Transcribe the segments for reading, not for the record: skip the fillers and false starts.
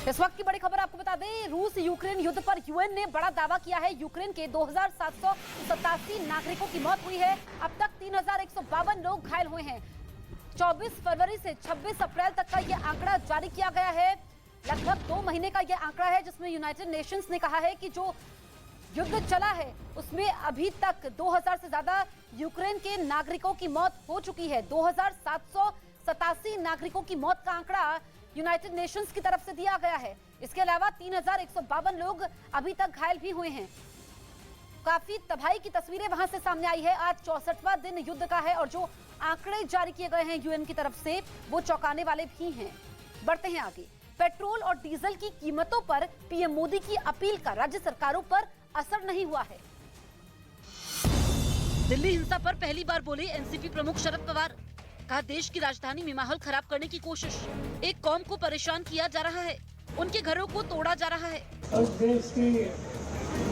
इस वक्त की बड़ी खबर आपको बता दें, रूस यूक्रेन युद्ध पर यूएन ने बड़ा दावा किया है। यूक्रेन के 2787 नागरिकों की मौत हुई है। अब तक 3152 लोग घायल हुए हैं। 24 फरवरी से 26 अप्रैल तक का यह आंकड़ा जारी किया गया है। लगभग 2 महीने का यह आंकड़ा है, जिसमें यूनाइटेड नेशंस ने कहा है कि जो युद्ध चला है उसमें अभी तक 2000 से ज्यादा यूक्रेन के नागरिकों की मौत हो चुकी है। 2787 नागरिकों की मौत का आंकड़ा यूनाइटेड नेशंस की तरफ से दिया गया है। इसके अलावा 3152 लोग अभी तक घायल भी हुए हैं। काफी तबाही की तस्वीरें वहां से सामने आई है। आज 64वां दिन युद्ध का है और जो आंकड़े जारी किए गए हैं यूएन की तरफ से वो चौंकाने वाले भी हैं। बढ़ते हैं आगे। पेट्रोल और डीजल की कीमतों पर पीएम मोदी की अपील का राज्य सरकारों पर असर नहीं हुआ है। दिल्ली हिंसा पर पहली बार बोले एनसीपी प्रमुख शरद पवार। कहा, देश की राजधानी में माहौल खराब करने की कोशिश। एक कौम को परेशान किया जा रहा है, उनके घरों को तोड़ा जा रहा है। और देश की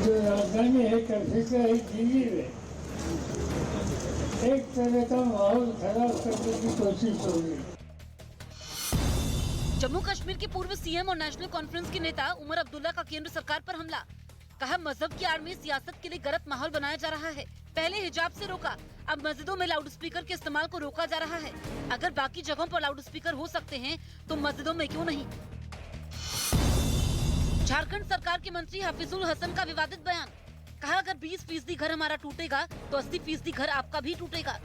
जो राजधानी है कैलकाटा है, दिल्ली में एक तरह का माहौल खराब करने की कोशिश हो रही है। जम्मू कश्मीर के पूर्व सीएम और नेशनल कॉन्फ्रेंस के नेता उमर अब्दुल्ला का केंद्र सरकार पर हमला। कहा, मजहब की आड़ में सियासत के लिए गलत माहौल बनाया जा रहा है। पहले हिजाब से रोका, अब मस्जिदों में लाउड स्पीकर के इस्तेमाल को रोका जा रहा है। अगर बाकी जगहों पर लाउड स्पीकर हो सकते हैं तो मस्जिदों में क्यों नहीं। झारखंड सरकार के मंत्री हफीजुल हसन का विवादित बयान। कहा, अगर 20% घर हमारा टूटेगा तो 80% घर आपका भी टूटेगा।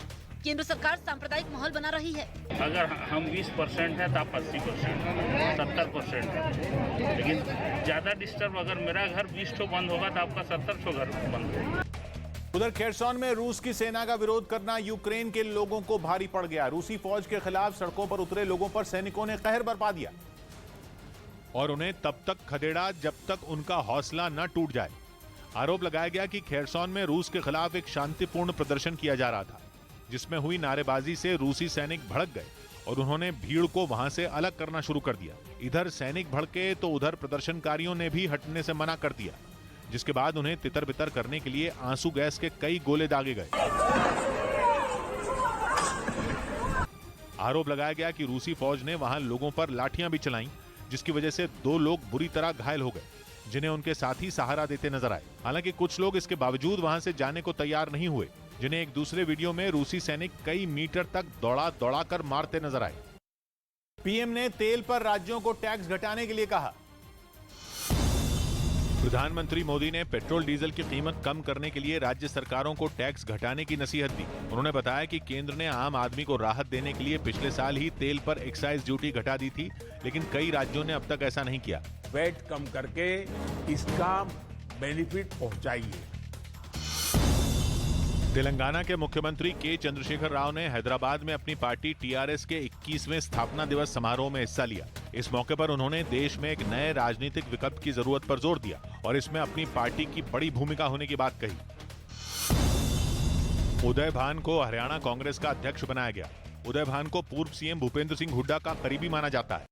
केंद्र सरकार सांप्रदायिक माहौल बना रही है। अगर हम 20% है तो आप 80%, 70% है। लेकिन ज्यादा डिस्टर्ब, अगर मेरा घर 20 ठो बंद होगा तो आपका 70 ठो घर बंद होगा। उधर खेरसौन में रूस की सेना का विरोध करना यूक्रेन के लोगों को भारी पड़ गया। रूसी फौज के खिलाफ सड़कों पर उतरे लोगों पर सैनिकों ने कहर बरपा दिया और उन्हें तब तक खदेड़ा जब तक उनका हौसला न टूट जाए। आरोप लगाया गया कि खेरसौन में रूस के खिलाफ एक शांतिपूर्ण प्रदर्शन किया जा रहा था, जिसमें हुई नारेबाजी से रूसी सैनिक भड़क गए और उन्होंने भीड़ को वहां से अलग करना शुरू कर दिया। इधर सैनिक भड़के तो उधर प्रदर्शनकारियों ने भी हटने से मना कर दिया, जिसके बाद उन्हें तितर बितर करने के लिए आंसू गैस के कई गोले दागे गए। आरोप लगाया गया कि रूसी फौज ने वहां लोगों पर लाठियां भी चलाईं, जिसकी वजह से 2 लोग बुरी तरह घायल हो गए, जिन्हें उनके साथी सहारा देते नजर आए। हालांकि कुछ लोग इसके बावजूद वहां से जाने को तैयार नहीं हुए, जिन्हें एक दूसरे वीडियो में रूसी सैनिक कई मीटर तक दौड़ा दौड़ा कर मारते नजर आए। पीएम ने तेल पर राज्यों को टैक्स घटाने के लिए कहा। प्रधानमंत्री मोदी ने पेट्रोल डीजल की कीमत कम करने के लिए राज्य सरकारों को टैक्स घटाने की नसीहत दी। उन्होंने बताया कि केंद्र ने आम आदमी को राहत देने के लिए पिछले साल ही तेल पर एक्साइज ड्यूटी घटा दी थी, लेकिन कई राज्यों ने अब तक ऐसा नहीं किया। वैट कम करके इसका बेनिफिट पहुंचाइए। तेलंगाना के मुख्यमंत्री के चंद्रशेखर राव ने हैदराबाद में अपनी पार्टी टीआरएस के 21वें स्थापना दिवस समारोह में हिस्सा लिया। इस मौके पर उन्होंने देश में एक नए राजनीतिक विकल्प की जरूरत पर जोर दिया और इसमें अपनी पार्टी की बड़ी भूमिका होने की बात कही। उदय भान को हरियाणा कांग्रेस का अध्यक्ष बनाया गया। उदय भान को पूर्व सीएम भूपेंद्र सिंह हुड्डा का करीबी माना जाता है।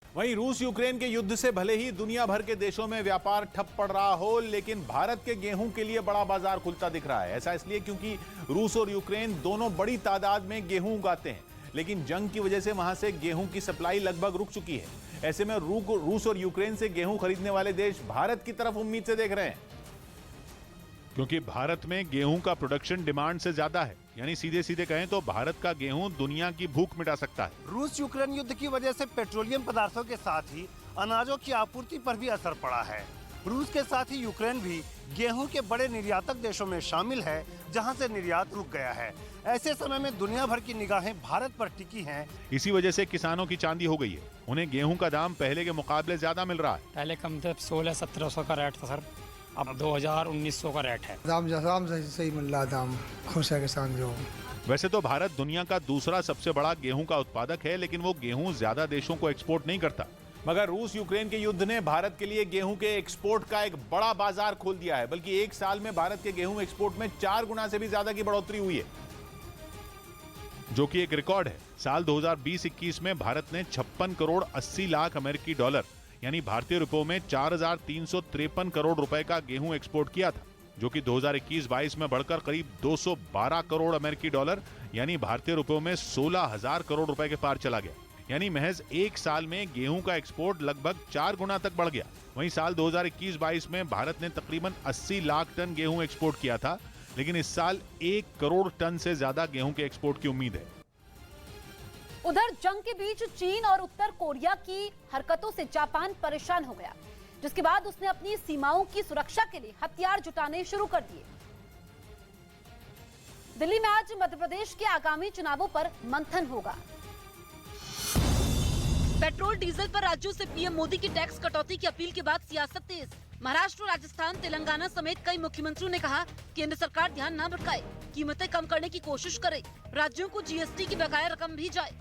वहीं रूस यूक्रेन के युद्ध से भले ही दुनिया भर के देशों में व्यापार ठप पड़ रहा हो, लेकिन भारत के गेहूं के लिए बड़ा बाजार खुलता दिख रहा है। ऐसा इसलिए क्योंकि रूस और यूक्रेन दोनों बड़ी तादाद में गेहूं उगाते हैं, लेकिन जंग की वजह से वहां से गेहूं की सप्लाई लगभग रुक चुकी है। ऐसे में रूस और यूक्रेन से गेहूं खरीदने वाले देश भारत की तरफ उम्मीद से देख रहे हैं, क्योंकि भारत में गेहूं का प्रोडक्शन डिमांड से ज्यादा है। यानी सीधे सीधे कहें तो भारत का गेहूं दुनिया की भूख मिटा सकता है। रूस यूक्रेन युद्ध की वजह से पेट्रोलियम पदार्थों के साथ ही अनाजों की आपूर्ति पर भी असर पड़ा है। रूस के साथ ही यूक्रेन भी गेहूं के बड़े निर्यातक देशों में शामिल है, जहां से निर्यात रुक गया है। ऐसे समय में दुनिया भर की निगाहें भारत पर टिकी हैं। इसी वजह से किसानों की चांदी हो गई है। उन्हें गेहूं का दाम पहले के मुकाबले ज्यादा मिल रहा है। पहले कम से 1600-1700 का रेट था सर, अब 2000-1900 का रेट है। दाम सही मिल रहा, दाम खुश है किसान जो। वैसे तो भारत दुनिया का दूसरा सबसे बड़ा गेहूं का उत्पादक है, लेकिन वो गेहूं ज्यादा देशों को एक्सपोर्ट नहीं करता। मगर रूस यूक्रेन के युद्ध ने भारत के लिए गेहूं के एक्सपोर्ट का एक बड़ा बाजार खोल दिया है। बल्कि एक साल में भारत के गेहूं एक्सपोर्ट में 4 गुना से भी ज्यादा की बढ़ोतरी हुई है, जो कि एक रिकॉर्ड है। साल 2020-21 में भारत ने 56 करोड़ 80 लाख अमेरिकी डॉलर यानी भारतीय रुपयों में 4353 करोड़ रुपए का गेहूं एक्सपोर्ट किया था, जो कि 2021-22 में बढ़कर करीब 212 करोड़ अमेरिकी डॉलर यानी भारतीय रुपयों में 16,000 करोड़ रुपए के पार चला गया। यानी महज एक साल में गेहूं का एक्सपोर्ट लगभग 4 गुना तक बढ़ गया। वहीं साल 2021-22 में भारत ने तकरीबन 80 लाख टन गेहूं एक्सपोर्ट किया था, लेकिन इस साल 1 करोड़ टन से ज्यादा गेहूं के एक्सपोर्ट की उम्मीद है। उधर जंग के बीच चीन और उत्तर कोरिया की हरकतों से जापान परेशान हो गया, जिसके बाद उसने अपनी सीमाओं की सुरक्षा के लिए हथियार जुटाने शुरू कर दिए। दिल्ली में आज मध्य प्रदेश के आगामी चुनावों पर मंथन होगा। पेट्रोल डीजल पर राज्यों से पीएम मोदी की टैक्स कटौती की अपील के बाद सियासत तेज। महाराष्ट्र, राजस्थान, तेलंगाना समेत कई मुख्यमंत्रियों ने कहा केंद्र सरकार ध्यान न भटकाए, कीमतें कम करने की कोशिश करे, राज्यों को जीएसटी की बकाया रकम भी जाए।